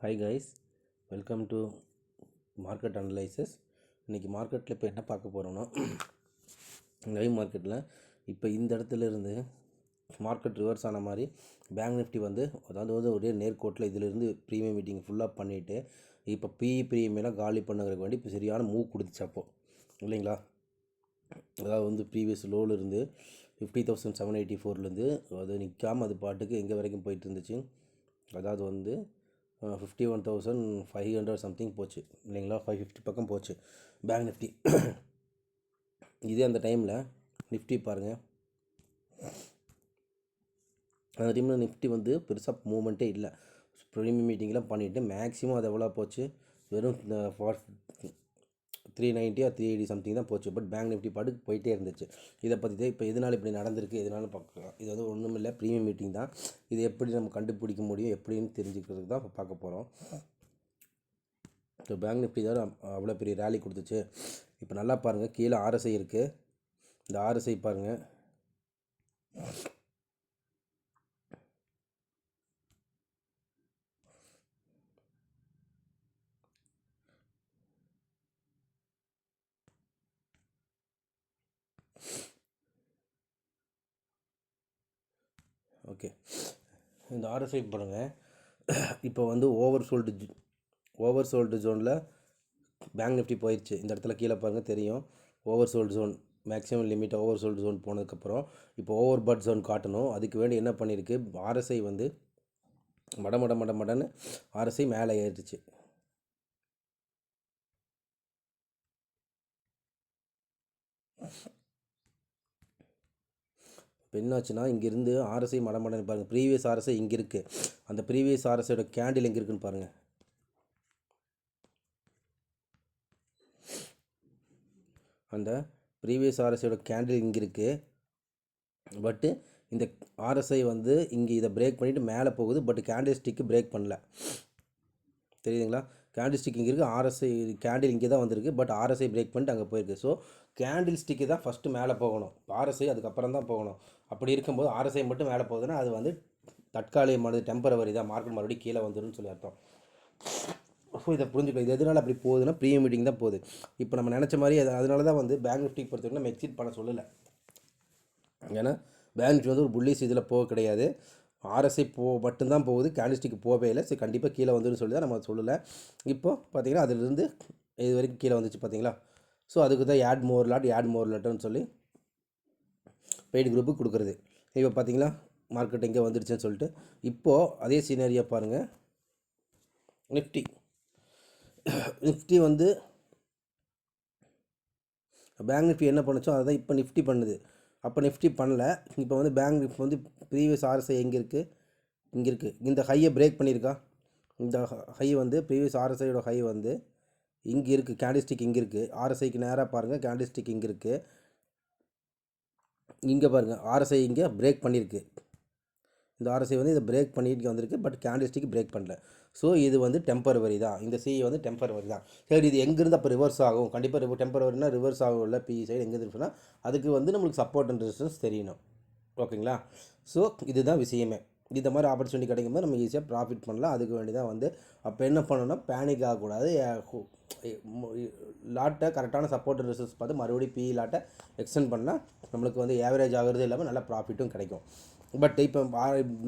Hi guys, welcome to market analysis. இன்றைக்கி மார்க்கெட்டில் இப்போ என்ன பார்க்க போகிறோன்னா, லைவ் மார்க்கெட்டில் இப்போ இந்த இடத்துல இருந்து மார்க்கெட் ரிவர்ஸ் ஆன மாதிரி பேங்க் நிஃப்டி அதாவது ஒரே நேர்கோட்டில் இதிலிருந்து ப்ரீமியம் மீட்டிங் ஃபுல்லாக பண்ணிவிட்டு இப்போ ப்ரீமியம்லாம் காலி பண்ணுறதுக்கு வேண்டி இப்போ சரியான மூவ் கொடுத்துச்சு அப்போது, இல்லைங்களா? அதாவது ப்ரீவியஸ் லோவில் இருந்து 50,784 அது நிற்காமல் அது பாட்டுக்கு எங்கே வரைக்கும் போயிட்டு இருந்துச்சு. அதாவது 51,500 சம்திங் போச்சு, இல்லைங்களா? 550 பக்கம் போச்சு பேங்க் நிஃப்டி. இதே அந்த டைமில் நிஃப்டி பாருங்கள், அந்த டைமில் நிஃப்டி பெருசாக மூவ்மெண்ட்டே இல்லை. ப்ரீமியம் மீட்டிங்லாம் பண்ணிவிட்டு மேக்ஸிமம் அது எவ்வளோ போச்சு, வெறும் 390 ஆர் 380 சம்திங் தான் போச்சு. பட் பேங்க் நிஃப்டி பாட்டுக்கு போயிட்டே இருந்துச்சு. இதை பற்றி தான் இப்போ எதனால் இப்படி நடந்திருக்கு, எதனால பார்க்கலாம். இது ஒன்றும் இல்லை, ப்ரீமியம் மீட்டிங் தான். இது எப்படி நம்ம கண்டுபிடிக்க முடியும் எப்படின்னு தெரிஞ்சுக்கிறதுக்கு தான் இப்போ பார்க்க போகிறோம். இப்போ பேங்க் நிஃப்டி தான் அவ்வளோ பெரிய ரேலி கொடுத்துச்சு. இப்போ நல்லா பாருங்கள், கீழே ஆர்எஸ்ஐ இருக்குது. இந்த ஆர்எஸ்ஐ பாருங்கள், ஓகே. இந்த ஆர்எஸ்ஐ பாருங்கள், இப்போ ஓவர் சோல்டு ஜோனில் பேங்க் நிஃப்டி போயிடுச்சு. இந்த இடத்துல கீழே பாருங்கள் தெரியும், oversold zone, maximum limit oversold zone போனதுக்கப்புறம் இப்போ ஓவர் பட் ஜோன் காட்டணும். அதுக்கு வேண்டி என்ன பண்ணியிருக்கு, ஆர்எஸ்ஐ மடன்னு ஆர்எஸ்ஐ மேலே ஏறிடுச்சு. இப்போ என்னாச்சுன்னா, இங்கேருந்து ஆர்எஸ்ஐ மடன்னு பாருங்கள், ப்ரீவியஸ் ஆர்எஸ்ஐ இங்கே இருக்குது. அந்த ப்ரீவியஸ் ஆர்எஸ்ஐயோட கேண்டில் எங்கே இருக்குதுன்னு பாருங்கள். அந்த ப்ரீவியஸ் ஆர்எஸ்ஐயோட கேண்டில் இங்கே இருக்குது. பட்டு இந்த ஆர்எஸ்ஐ இங்கே இதை பிரேக் பண்ணிவிட்டு மேலே போகுது. பட் கேண்டில் ஸ்டிக்கு பிரேக் பண்ணல, தெரியுதுங்களா? கேண்டில் ஸ்டிக் இங்கே இருக்குது, ஆர்எஸ்ஐ கேண்டில் இங்கே தான் வந்திருக்கு. பட் ஆர்எஸ்ஐ பிரேக் பண்ணிட்டு அங்கே போயிருக்கு. ஸோ கேண்டில் ஸ்டிக்கு தான் ஃபஸ்ட்டு மேலே போகணும், ஆர்எஸ்ஐ அதுக்கப்புறம் தான் போகணும். அப்படி இருக்கும்போது ஆர்எஸ்ஐ மட்டும் மேலே போகுதுன்னா அது தற்காலிகமானது, டெம்பரவரி தான். மார்க்கெட் மறுபடியும் கீழே வந்துடும்னு சொல்லி அர்த்தம். ஸோ இதை புரிஞ்சுக்கலாம். இது எதனால் அப்படி போகுதுன்னா, ப்ரீமியம் மீட்டிங் தான் போகுது. இப்போ நம்ம நினச்ச மாதிரி அதனால தான் பேங்க் நிஃப்டி பொறுத்தவரைக்கும் நம்ம எக்ஸிட் பண்ண சொல்லலை. ஏன்னா பேங்க் நிஃப்டி ஒரு புல்லிஸ் இதில் போக கிடையாது. ஆர்எஸ்ஐ மட்டும்தான் போகுது, கேண்டில்ஸ்டிக்கு போகவே இல்லை. சரி, கண்டிப்பாக கீழே வந்துன்னு சொல்லி தான் நம்ம சொல்லலை. இப்போது பார்த்தீங்கன்னா அதிலிருந்து இது வரைக்கும் கீழே வந்துச்சு, பார்த்தீங்களா? ஸோ அதுக்கு தான் ஆட் மோர் லாட்னு சொல்லி பெய்டு குரூப்புக்கு கொடுக்குறது. இப்போ பார்த்தீங்களா மார்க்கெட் எங்கே வந்துடுச்சுன்னு சொல்லிட்டு. இப்போது அதே சீனரியா பாருங்கள், நிஃப்டி பேங்க் நிஃப்டி என்ன பண்ணுச்சோ அதை தான் இப்போ நிஃப்டி பண்ணுது. அப்போ நிஃப்டி பண்ணல. இப்போ பேங்க் நிஃப்டி ப்ரீவியஸ் ஆர்எஸ்ஐ எங்கே இருக்குது, இங்கே இருக்குது. இந்த ஹையை பிரேக் பண்ணியிருக்கா. இந்த ஹை ப்ரீவியஸ் ஆர்எஸ்ஐயோட ஹை இங்கே இருக்குது, கேண்டில்ஸ்டிக் இங்கே இருக்குது. ஆர்எஸ்ஐக்கு நேராக பாருங்கள், கேண்டில்ஸ்டிக் இங்கே இருக்குது. இங்கே பாருங்கள், ஆர்எஸ்ஐ இங்கே பிரேக் பண்ணியிருக்கு. இந்த ஆர்எஸ்ஐ இதை பிரேக் பண்ணிட்டு வந்திருக்கு. பட் கேண்டில்ஸ்டிக் பிரேக் பண்ணல. ஸோ இது டெம்பரவரி தான். இந்த சி டெம்பரவரி தான். சரி, இது எங்கேருந்து அப்போ ரிவர்ஸ் ஆகும்? கண்டிப்பாக டெம்பரவரினா ரிவர்ஸ் ஆகும் இல்லை, பிஇ சைடு எங்கே இருக்குன்னா அதுக்கு நம்மளுக்கு சப்போர்ட் அண்ட் ரெசிஸ்டன்ஸ் தெரியணும். ஓகேங்களா? ஸோ இதுதான் விஷயமே. இந்த மாதிரி ஆப்பர்ச்சுனிட்டி கிடைக்கும்போது நம்ம ஈஸியாக ப்ராஃபிட் பண்ணலாம். அதுக்கு வேண்டி தான் அப்போ என்ன பண்ணணும்னா, பேனிக் ஆகக்கூடாது. லாட்டை கரெக்டான சப்போர்ட் ரெசிஸ்டன்ஸ் பார்த்து மறுபடியும் பிஇ லாட்டை எக்ஸ்டெண்ட் பண்ணால் நம்மளுக்கு ஏவரேஜ் ஆகிறது இல்லாமல் நல்ல ப்ராஃபிட்டும் கிடைக்கும். பட் இப்போ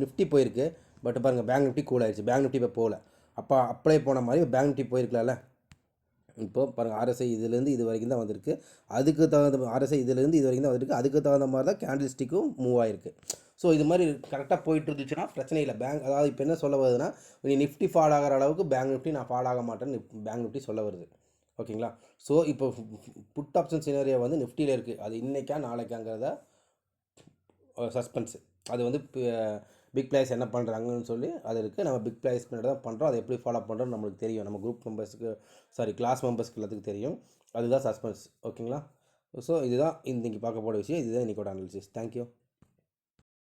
நிஃப்டி போயிருக்கு. பட் பாருங்கள், பேங்க் நிஃப்டி கூல் ஆயிடுச்சு. பேங்க் நிஃப்டி இப்போ போகல. அப்போ அப்ளை போன மாதிரி பேங்க் நிஃப்டி போயிருக்கலாம்ல. இப்போது பாருங்கள், ஆர்எஸ்ஐ இதுலேருந்து இது வரைக்கும் தான் வந்திருக்கு. அதுக்கு தகுந்த ஆர்எஸ்ஐ இதுலேருந்து இது வரைக்கும் தான் வந்திருக்கு. அதுக்கு தகுந்த மாதிரி தான் கேண்டில் ஸ்டிக்கும் மூவ் ஆகிருக்கு. ஸோ இது மாதிரி கரெக்டாக போயிட்டு இருந்துச்சுன்னா பிரச்சனை இல்லை. அதாவது இப்போ என்ன சொல்ல வருதுன்னா, நீ நிஃப்டி ஃபால் ஆகிற அளவுக்கு பேங்க் நிஃப்டி நான் ஃபால் ஆக மாட்டேன்னு பேங்க் நிஃப்டி சொல்ல வருது. ஓகேங்களா? ஸோ இப்போ புட் ஆப்ஷன் சினாரியா நிஃப்டியில் இருக்குது. அது இன்றைக்கா நாளைக்காங்கிறத சஸ்பென்ஸு. அது பிக் பிளேயர்ஸ் என்ன பண்ணுறாங்கன்னு சொல்லி அது இருக்குது. நம்ம பிக் பிளேயர்ஸ் தான் பண்ணுறோம். அதை எப்படி ஃபாலோ பண்ணுறோன்னு நம்மளுக்கு தெரியும். நம்ம குரூப் மெம்பர்ஸுக்கு கிளாஸ் மெம்பர்ஸ்க்கு எல்லாத்துக்கும் தெரியும். அதுதான் சஸ்பென்ஸ். ஓகேங்களா? ஸோ இதுதான் இன்றைக்கி பார்க்க போகிற விஷயம். இதுதான் இன்றைக்கோட அனாலிசிஸ். தேங்க்யூ.